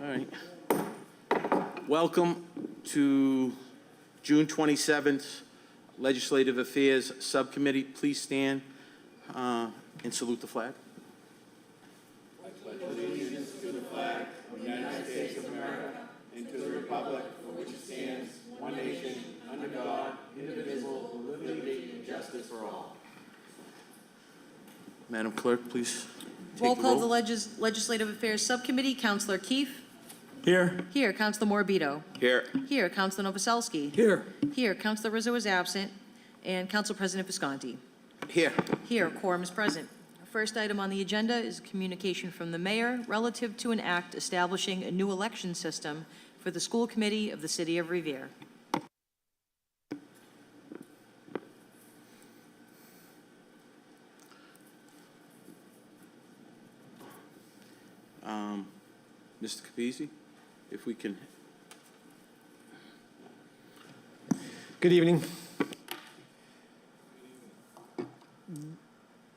All right. Welcome to June 27th Legislative Affairs Subcommittee. Please stand and salute the flag. I pledge allegiance to the flag of the United States of America and to the republic for which it stands, one nation, under God, indivisible, with liberty and justice for all. Madam Clerk, please take Roll the call roll. the Legislative Affairs Subcommittee. Councilor Keefe. Here. Here. Councilor Morbido. Here. Here. Councilor Novoselsky. Here. Here. Councilor Rizzo is absent. And Council President Visconti. Here. Here. Quorum is present. First item on the agenda is communication from the mayor relative to an act establishing a new election system for the school committee of the City of Revere. Mr. Capizzi, if we can. Good evening.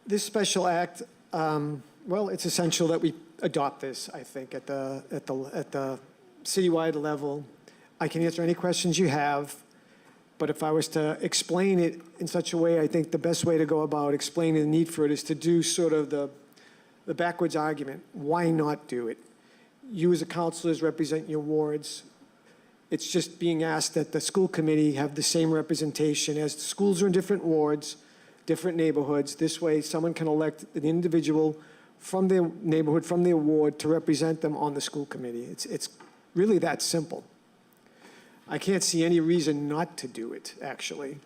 This special act, well, it's essential that we adopt this, I think, at the citywide level. I can answer any questions you have, but if I was to explain it in such a way, I think the best way to go about explaining the need for it is to do sort of the backwards argument. Why not do it? You as a councilors represent your wards. It's just being asked that the school committee have the same representation as the schools are in different wards, different neighborhoods. This way, someone can elect an individual from their neighborhood, from their ward, to represent them on the school committee. It's really that simple. I can't see any reason not to do it, actually.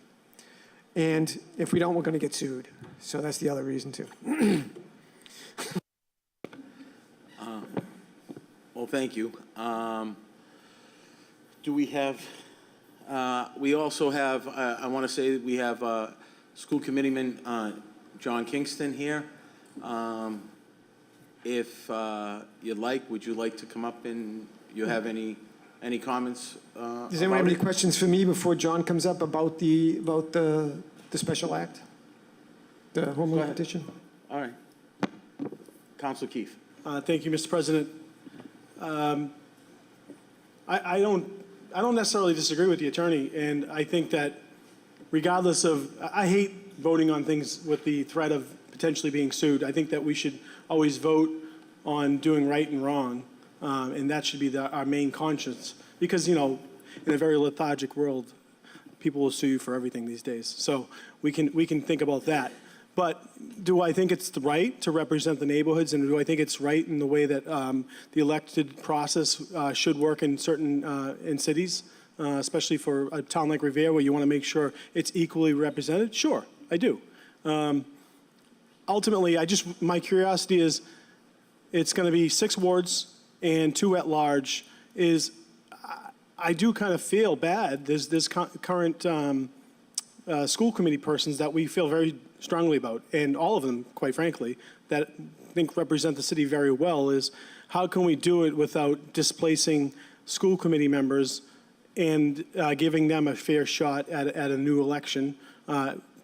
And if we don't, we're going to get sued. So that's the other reason, too. Well, thank you. Do we have, we also have, I want to say that we have school committeeman John Kingston here. If you'd like, would you like to come up and you have any comments? Does anyone have any questions for me before John comes up about the special act? The home rule petition? All right. Councilor Keefe. Thank you, Mr. President. I don't necessarily disagree with the attorney, and I think that regardless of, I hate voting on things with the threat of potentially being sued. I think that we should always vote on doing right and wrong, and that should be our main conscience. Because, you know, in a very lethargic world, people will sue you for everything these days. So we can think about that. But do I think it's right to represent the neighborhoods, and do I think it's right in the way that the elected process should work in certain in cities, especially for a town like Revere, where you want to make sure it's equally represented? Sure, I do. Ultimately, my curiosity is, it's going to be 6 wards and 2 at large. I do kind of feel bad. There's current school committee persons that we feel very strongly about, and all of them, quite frankly, that I think represent the city very well, is how can we do it without displacing school committee members and giving them a fair shot at a new election.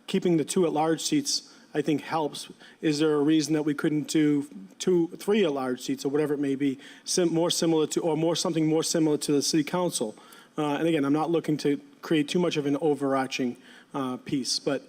Keeping the 2 at-large seats, I think, helps. Is there a reason that we couldn't do 3 at-large seats, or whatever it may be, something more similar to the city council? And again, I'm not looking to create too much of an overarching piece, but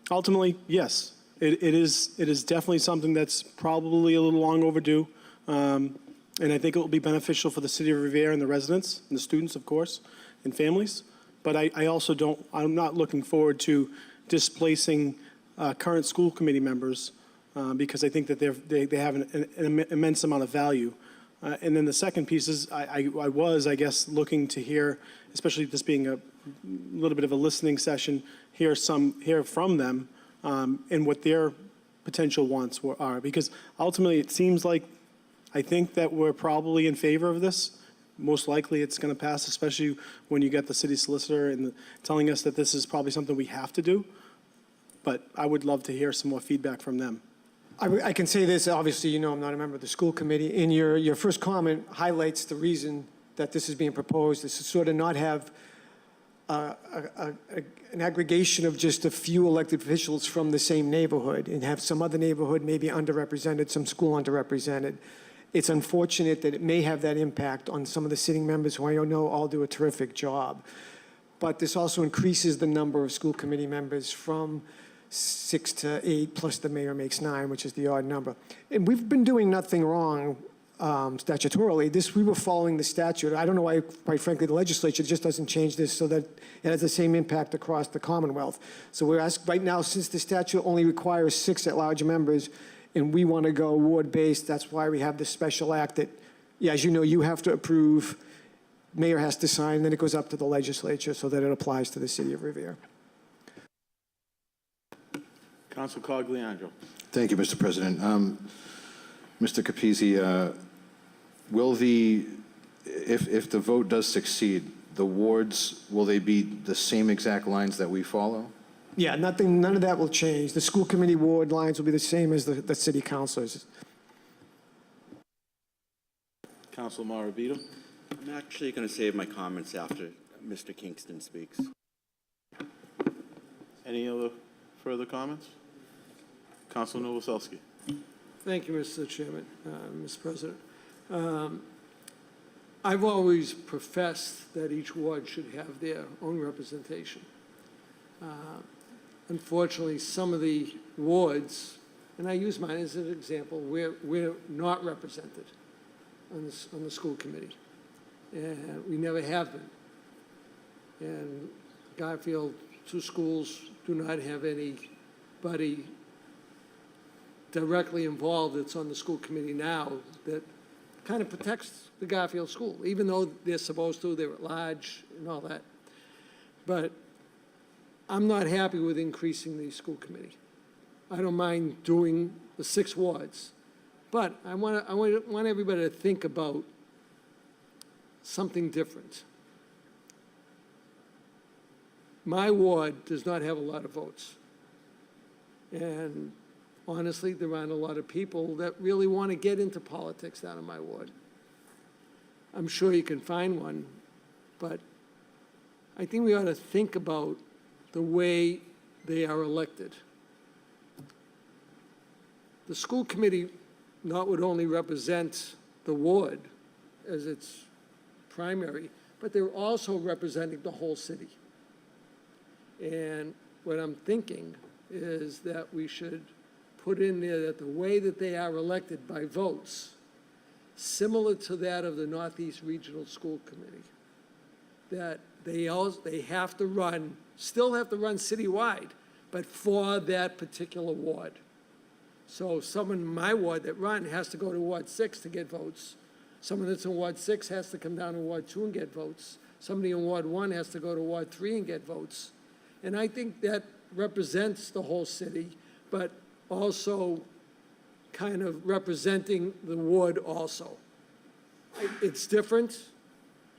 ultimately, yes, it is definitely something that's probably a little long overdue, and I think it will be beneficial for the city of Revere and the residents and the students, of course, and families. But I'm not looking forward to displacing current school committee members because I think that they have an immense amount of value. And then the second piece is I guess, looking to hear, especially this being a little bit of a listening session, hear from them and what their potential wants are. Because ultimately, it seems like I think that we're probably in favor of this. Most likely, it's going to pass, especially when you get the city solicitor and telling us that this is probably something we have to do. But I would love to hear some more feedback from them. I can say this, obviously, you know I'm not a member of the school committee, and your first comment highlights the reason that this is being proposed, is to sort of not have an aggregation of just a few elected officials from the same neighborhood, and have some other neighborhood maybe underrepresented, some school underrepresented. It's unfortunate that it may have that impact on some of the sitting members who I know all do a terrific job. But this also increases the number of school committee members from 6 to 8, plus the mayor makes 9, which is the odd number. And we've been doing nothing wrong statutorily. We were following the statute. I don't know why, quite frankly, the legislature just doesn't change this so that it has the same impact across the Commonwealth. So we're asked right now, since the statute only requires 6 at-large members, and we want to go ward-based, that's why we have this special act that, yeah, as you know, you have to approve, mayor has to sign, then it goes up to the legislature so that it applies to the city of Revere. Council Cogliandro. Thank you, Mr. President. Mr. Capizzi, will if the vote does succeed, the wards, will they be the same exact lines that we follow? Yeah, none of that will change. The school committee ward lines will be the same as the city councilors. Council Maravito. I'm actually going to save my comments after Mr. Kingston speaks. Any other further comments? Council Novoselsky. Thank you, Mr. Chairman, Mr. President. I've always professed that each ward should have their own representation. Unfortunately, some of the wards, and I use mine as an example, we're not represented on the school committee, and we never have been. And Garfield, 2 schools do not have anybody directly involved that's on the school committee now that kind of protects the Garfield school, even though they're supposed to, they're at large and all that. But I'm not happy with increasing the school committee. I don't mind doing the 6 wards, but I want everybody to think about something different. My ward does not have a lot of votes. And honestly, there aren't a lot of people that really want to get into politics down in my ward. I'm sure you can find one, but I think we ought to think about the way they are elected. The school committee not would only represent the ward as its primary, but they're also representing the whole city. And what I'm thinking is that we should put in there that the way that they are elected by votes, similar to that of the Northeast Regional School Committee, that they have to run, still have to run citywide, but for that particular ward. So someone in my ward that has to go to Ward 6 to get votes. Someone that's in Ward 6 has to come down to Ward 2 and get votes. Somebody in Ward 1 has to go to Ward 3 and get votes. And I think that represents the whole city, but also kind of representing the ward also. It's different,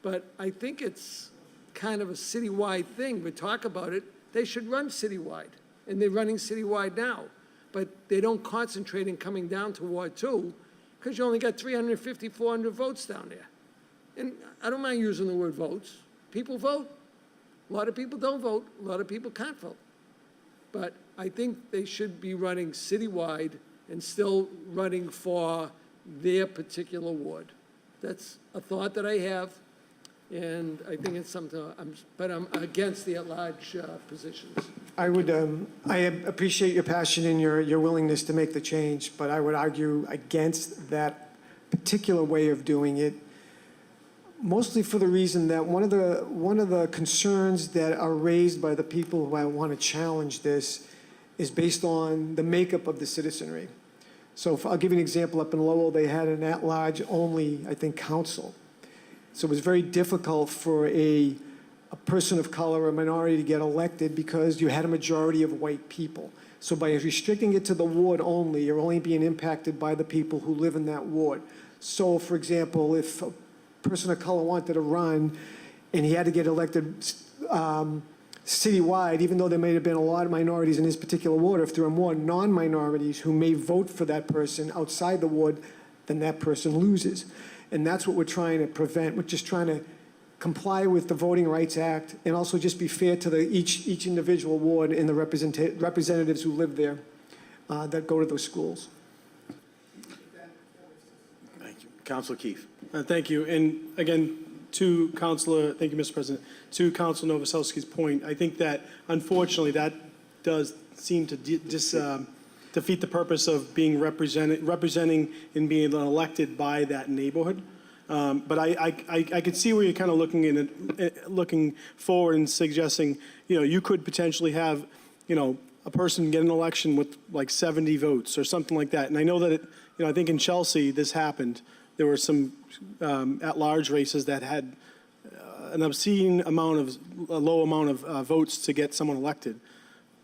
but I think it's kind of a citywide thing. We talk about it, they should run citywide, and they're running citywide now. But they don't concentrate in coming down to Ward 2 because you only got 350, 400 votes down there. And I don't mind using the word votes. People vote. A lot of people don't vote. A lot of people can't vote. But I think they should be running citywide and still running for their particular ward. That's a thought that I have, and I think it's something, but I'm against the at-large positions. I appreciate your passion and your willingness to make the change, but I would argue against that particular way of doing it, mostly for the reason that one of the concerns that are raised by the people who want to challenge this is based on the makeup of the citizenry. So I'll give you an example. Up in Lowell, they had an at-large only, I think, council. So it was very difficult for a person of color or a minority to get elected because you had a majority of white people. So by restricting it to the ward only, you're only being impacted by the people who live in that ward. So, for example, if a person of color wanted to run and he had to get elected citywide, even though there may have been a lot of minorities in his particular ward, if there are more non-minorities who may vote for that person outside the ward, then that person loses. And that's what we're trying to prevent. We're just trying to comply with the Voting Rights Act and also just be fair to each individual ward and the representatives who live there that go to those schools. Thank you. Counselor Keefe. Thank you. And again, to Counselor, thank you, Mr. President, to Counselor Novoselsky's point, I think that unfortunately that does seem to defeat the purpose of being representing and being elected by that neighborhood. But I could see where you're kind of looking forward and suggesting, you could potentially have, a person get an election with like 70 votes or something like that. And I know that, I think in Chelsea this happened. There were some at-large races that had an obscene amount a low amount of votes to get someone elected.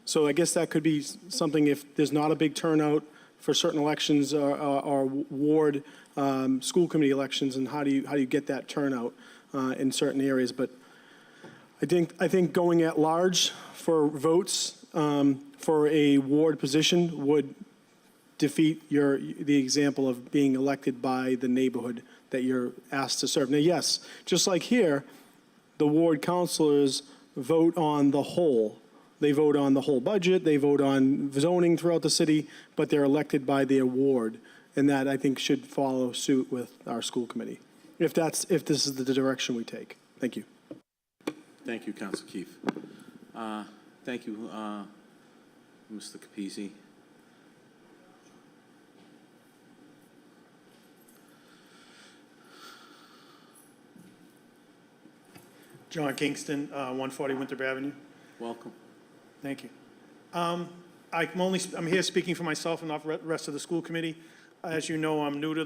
So I guess that could be something if there's not a big turnout for certain elections or ward school committee elections, and how do you get that turnout in certain areas? But I think going at large for votes for a ward position would defeat the example of being elected by the neighborhood that you're asked to serve. Now, yes, just like here, the ward councilors vote on the whole. They vote on the whole budget, they vote on zoning throughout the city, but they're elected by their ward. And that, I think, should follow suit with our school committee, if this is the direction we take. Thank you. Thank you, Counselor Keefe. Thank you, Mr. Capizzi. John Kingston, 140 Winthrop Avenue. Welcome. Thank you. I'm here speaking for myself and not the rest of the school committee. As you know, I'm new to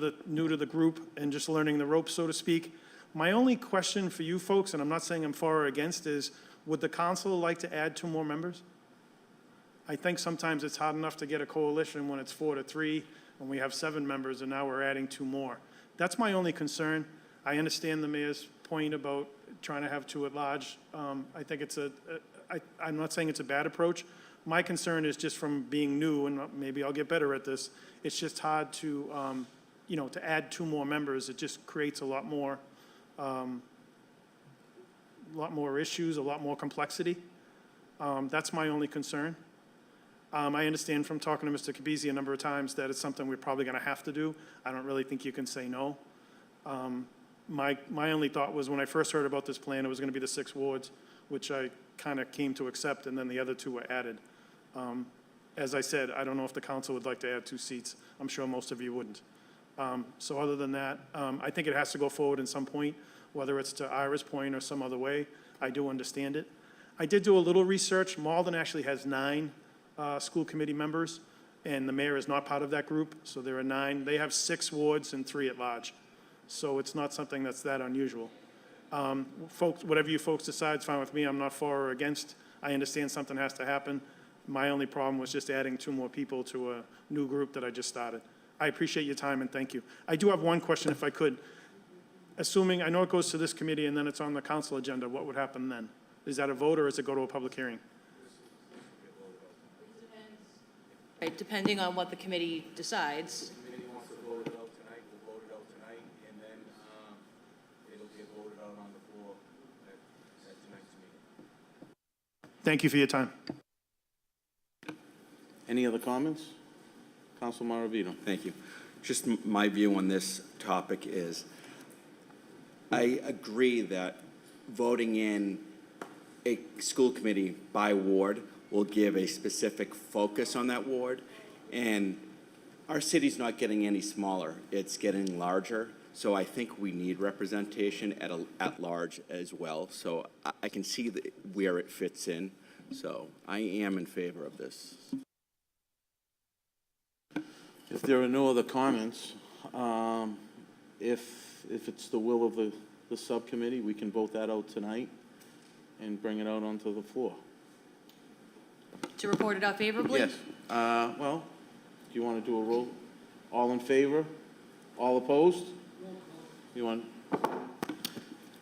the group and just learning the ropes, so to speak. My only question for you folks, and I'm not saying I'm for or against, is would the council like to add 2 more members? I think sometimes it's hard enough to get a coalition when it's 4-3, and we have 7 members, and now we're adding 2 more. That's my only concern. I understand the mayor's point about trying to have 2 at large. I think I'm not saying it's a bad approach. My concern is just from being new, and maybe I'll get better at this, it's just hard to, to add 2 more members. It just creates a lot more issues, a lot more complexity. That's my only concern. I understand from talking to Mr. Capizzi a number of times that it's something we're probably going to have to do. I don't really think you can say no. My only thought was when I first heard about this plan, it was going to be the 6 wards, which I kind of came to accept, and then the other 2 were added. As I said, I don't know if the council would like to add 2 seats. I'm sure most of you wouldn't. So other than that, I think it has to go forward at some point, whether it's to Ira's point or some other way. I do understand it. I did do a little research. Malden actually has 9 school committee members, and the mayor is not part of that group, so there are 9. They have 6 wards and 3 at large. So it's not something that's that unusual. Folks, whatever you folks decide is fine with me. I'm not for or against. I understand something has to happen. My only problem was just adding 2 more people to a new group that I just started. I appreciate your time and thank you. I do have one question if I could. Assuming, I know it goes to this committee and then it's on the council agenda, what would happen then? Is that a vote or does it go to a public hearing? Right, depending on what the committee decides. The committee wants to vote it out tonight, we'll vote it out tonight, and then it'll get voted out on the floor at tonight's meeting. Thank you for your time. Any other comments? Councilor Maravito. Thank you. Just my view on this topic is, I agree that voting in a school committee by ward will give a specific focus on that ward. And our city's not getting any smaller, it's getting larger. So I think we need representation at large as well. So I can see where it fits in. So I am in favor of this. If there are no other comments, if it's the will of the subcommittee, we can vote that out tonight and bring it out onto the floor. To report it out favorably? Yes. Well, do you want to do a roll? All in favor? All opposed? You want?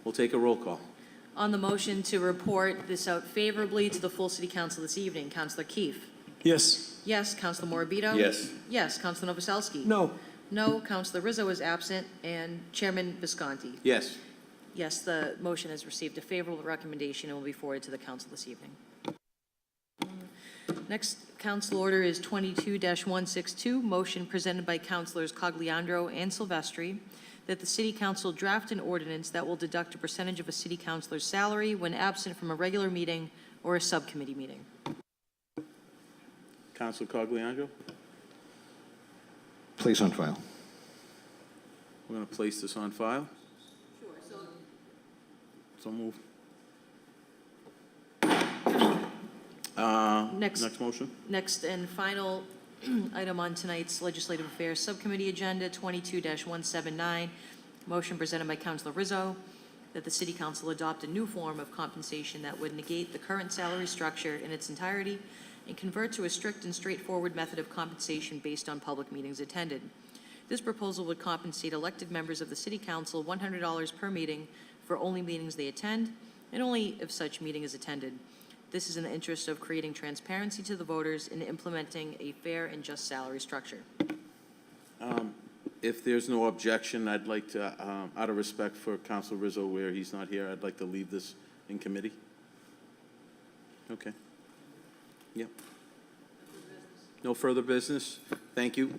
We'll take a roll call. On the motion to report this out favorably to the full city council this evening, Councilor Keefe? Yes. Yes. Councilor Morabito? Yes. Yes. Councilor Novoselsky? No. No. Councilor Rizzo is absent, and Chairman Visconti? Yes. Yes, the motion has received a favorable recommendation and will be forwarded to the council this evening. Next council order is 22-162, motion presented by Councilors Cogliandro and Silvestri that the city council draft an ordinance that will deduct a percentage of a city councilor's salary when absent from a regular meeting or a subcommittee meeting. Council Cogliandro? Place on file. We're going to place this on file. So move. Next motion? Next and final item on tonight's Legislative Affairs Subcommittee agenda, 22-179, motion presented by Councilor Rizzo, that the City Council adopt a new form of compensation that would negate the current salary structure in its entirety and convert to a strict and straightforward method of compensation based on public meetings attended. This proposal would compensate elected members of the City Council $100 per meeting for only meetings they attend, and only if such meeting is attended. This is in the interest of creating transparency to the voters and implementing a fair and just salary structure. If there's no objection, I'd like to, out of respect for Council Rizzo where he's not here, I'd like to leave this in committee. Okay. Yep. No further business? Thank you.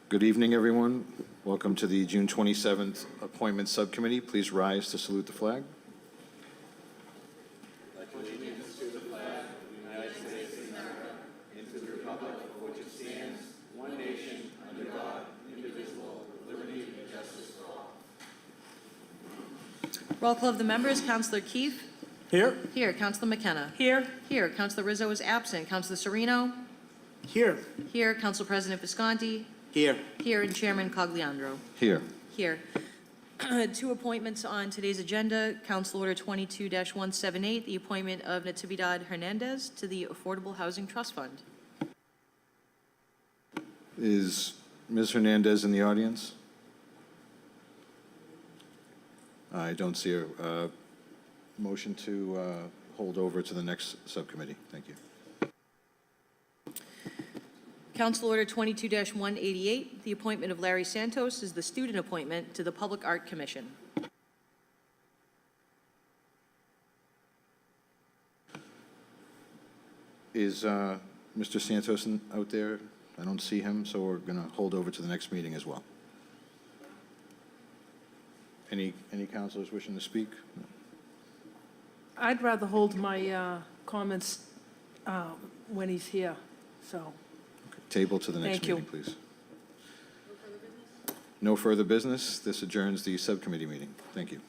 Good evening, everyone. Welcome to the June 27th Appointments Subcommittee. Please rise to salute the flag. Roll call of the members, Counselor Keefe. Here? Here, Counselor McKenna. Here. Here, Counselor Rizzo is absent. Counselor Sereno. Here. Here, Counsel President Visconti. Here. Here, and Chairman Cogliandro. Here. Here. Two appointments on today's agenda. Council Order 22-178, the appointment of Natividad Hernandez to the Affordable Housing Trust Fund. Is Ms. Hernandez in the audience? I don't see a motion to hold over to the next subcommittee. Thank you. Council Order 22-188, the appointment of Larry Santos is the student appointment to the Public Art Commission. Is Mr. Santos out there? I don't see him, so we're going to hold over to the next meeting as well. Any counselors wishing to speak? I'd rather hold my comments when he's here, so. Table to the next Thank you. meeting, please. No further business. This adjourns the subcommittee meeting. Thank you.